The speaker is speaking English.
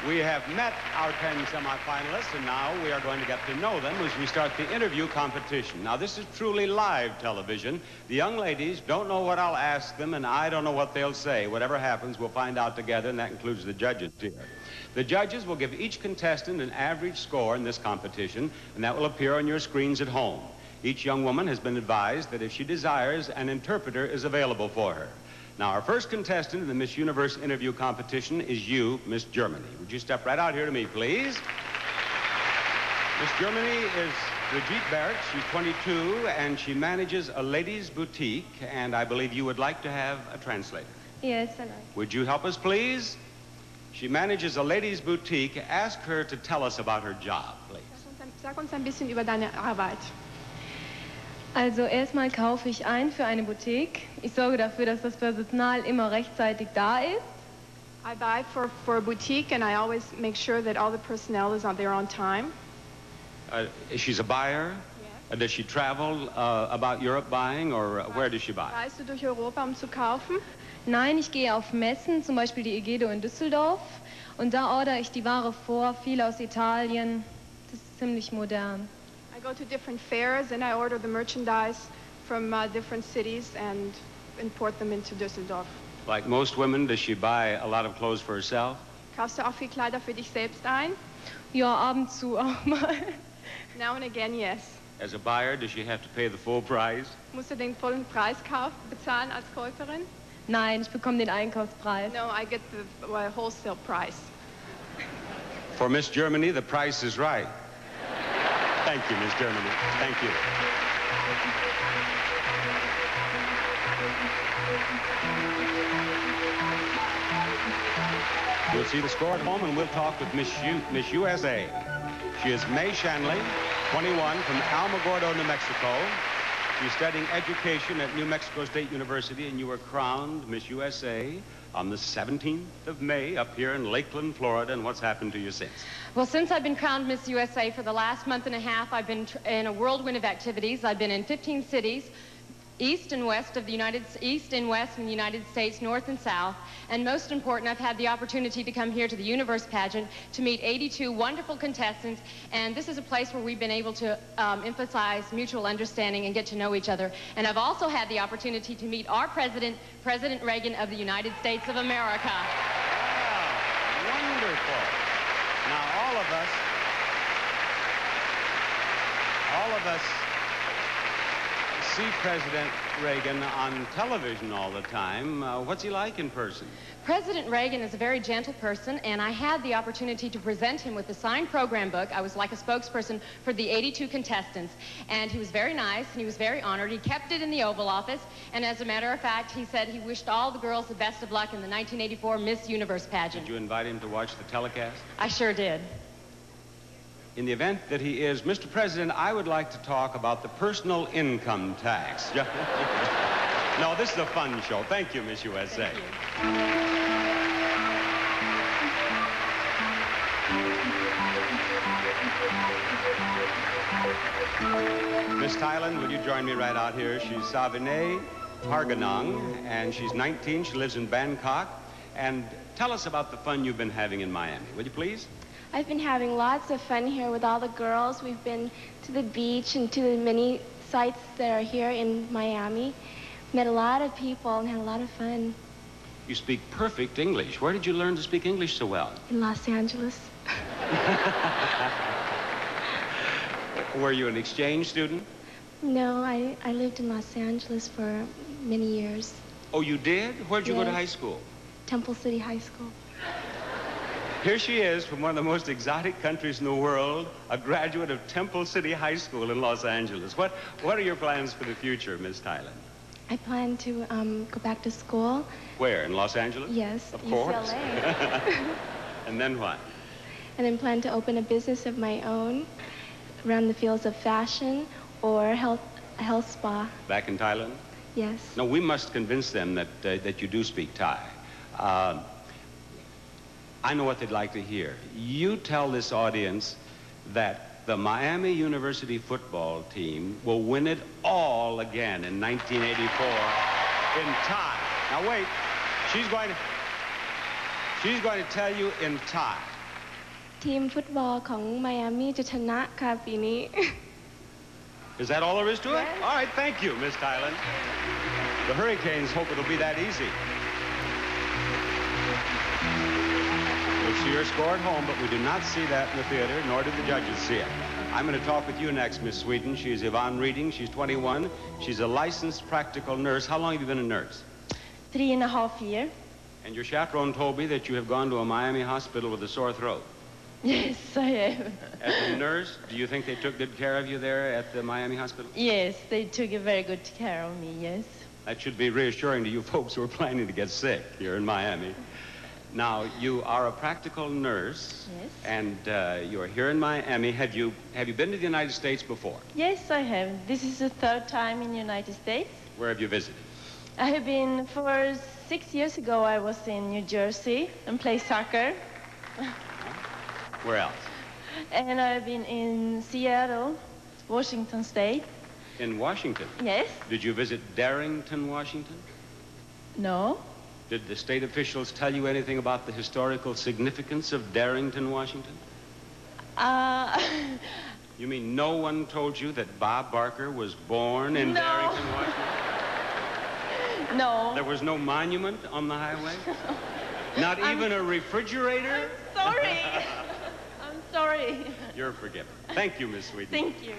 We have met our 10 semifinalists, and now we are going to get to know them as we start the interview competition. Now, this is truly live television. The young ladies don't know what I'll ask them, and I don't know what they'll say. Whatever happens, we'll find out together, and that includes the judges here. The judges will give each contestant an average score in this competition, and that will appear on your screens at home. Each young woman has been advised that if she desires, an interpreter is available for her. Now, our first contestant in the Miss Universe interview competition is you, Miss Germany. Would you step right out here to me, please? Miss Germany is Brigitta Berx. She's 22, and she manages a ladies' boutique, and I believe you would like to have a translator. Yes, I like. Would you help us, please? She manages a ladies' boutique. Ask her to tell us about her job, please. Sag uns ein bisschen über deine Arbeit. Also erstmal kaufe ich ein für eine Boutique. Ich sorge dafür, dass das Personal immer rechtzeitig da ist. I buy for a boutique, and I always make sure that all the personnel is there on time. She's a buyer? Yes. Does she travel about Europe buying, or where does she buy? Reist du durch Europa, um zu kaufen? Nein, ich gehe auf Messen, zum Beispiel die Egedo in Düsseldorf. Und da ordere ich die Ware vor, viel aus Italien. Das ist ziemlich modern. I go to different fairs, and I order the merchandise from different cities and import them into Düsseldorf. Like most women, does she buy a lot of clothes for herself? Kaufst du auch viel Kleider für dich selbst ein? Ja, ab und zu auch mal. Now and again, yes. As a buyer, does she have to pay the full price? Musst du den vollen Preis bezahlen als Käuferin? Nein, ich bekomme den Einkaufspreis. No, I get the wholesale price. For Miss Germany, the price is right. Thank you, Miss Germany. Thank you. You'll see the score at home, and we'll talk with Miss U.S.A. She is May Shanley, 21, from Alamogordo, New Mexico. She's studying education at New Mexico State University, and you were crowned Miss U.S.A. on the 17th of May up here in Lakeland, Florida. And what's happened to you since? Well, since I've been crowned Miss USA for the last month and a half, I've been in a whirlwind of activities. I've been in 15 cities, east and west in the United States, north and south. And most important, I've had the opportunity to come here to the Universe pageant to meet 82 wonderful contestants. And this is a place where we've been able to emphasize mutual understanding and get to know each other. And I've also had the opportunity to meet our president, President Reagan of the United States of America. Wow, wonderful. Now, all of us see President Reagan on television all the time. What's he like in person? President Reagan is a very gentle person, and I had the opportunity to present him with a signed program book. I was like a spokesperson for the 82 contestants, and he was very nice, and he was very honored. He kept it in the Oval Office, and as a matter of fact, he said he wished all the girls the best of luck in the 1984 Miss Universe pageant. Did you invite him to watch the telecast? I sure did. In the event that he is, Mr. President, I would like to talk about the personal income tax. No, this is a fun show. Thank you, Miss USA. Miss Thailand, would you join me right out here? She's Savinee Prakaranung, and she's 19. She lives in Bangkok. And tell us about the fun you've been having in Miami, will you please? I've been having lots of fun here with all the girls. We've been to the beach and to the many sites that are here in Miami. Met a lot of people and had a lot of fun. You speak perfect English. Where did you learn to speak English so well? In Los Angeles. Were you an exchange student? No, I lived in Los Angeles for many years. Oh, you did? Where'd you go to high school? Temple City High School. Here she is from one of the most exotic countries in the world, a graduate of Temple City High School in Los Angeles. What are your plans for the future, Miss Thailand? I plan to go back to school. Where, in Los Angeles? Yes, of course. UCLA. And then what? And I plan to open a business of my own around the fields of fashion or a health spa. Back in Thailand? Yes. No, we must convince them that you do speak Thai. I know what they'd like to hear. You tell this audience that the Miami University football team will win it all again in 1984 in Thai. Now wait, she's going to tell you in Thai. ทีมฟุตบอลของไมอามี่จะชนะค่ะปีนี้ Is that all there is to it? Yes. All right, thank you, Miss Thailand. The Hurricanes hope it'll be that easy. We'll see your score at home, but we do not see that in the theater, nor do the judges see it. I'm going to talk with you next, Miss Sweden. She's Yvonne Ryding. She's 21. She's a licensed practical nurse. How long have you been a nurse? 3.5 years. And your chaperone told me that you have gone to a Miami hospital with a sore throat. Yes, I have. As a nurse, do you think they took good care of you there at the Miami hospital? Yes, they took a very good care of me, yes. That should be reassuring to you folks who are planning to get sick here in Miami. Now, you are a practical nurse. Yes. And you're here in Miami. Have you been to the United States before? Yes, I have. This is the 3rd time in the United States. Where have you visited? I have been, for 6 years ago, I was in New Jersey and played soccer. Where else? And I've been in Seattle, Washington State. In Washington? Yes. Did you visit Darrington, Washington? No. Did the state officials tell you anything about the historical significance of Darrington, Washington? You mean no one told you that Bob Barker was born in Darrington, Washington? No. There was no monument on the highway? Not even a refrigerator? I'm sorry. I'm sorry. You're forgiven. Thank you, Miss Sweden. Thank you.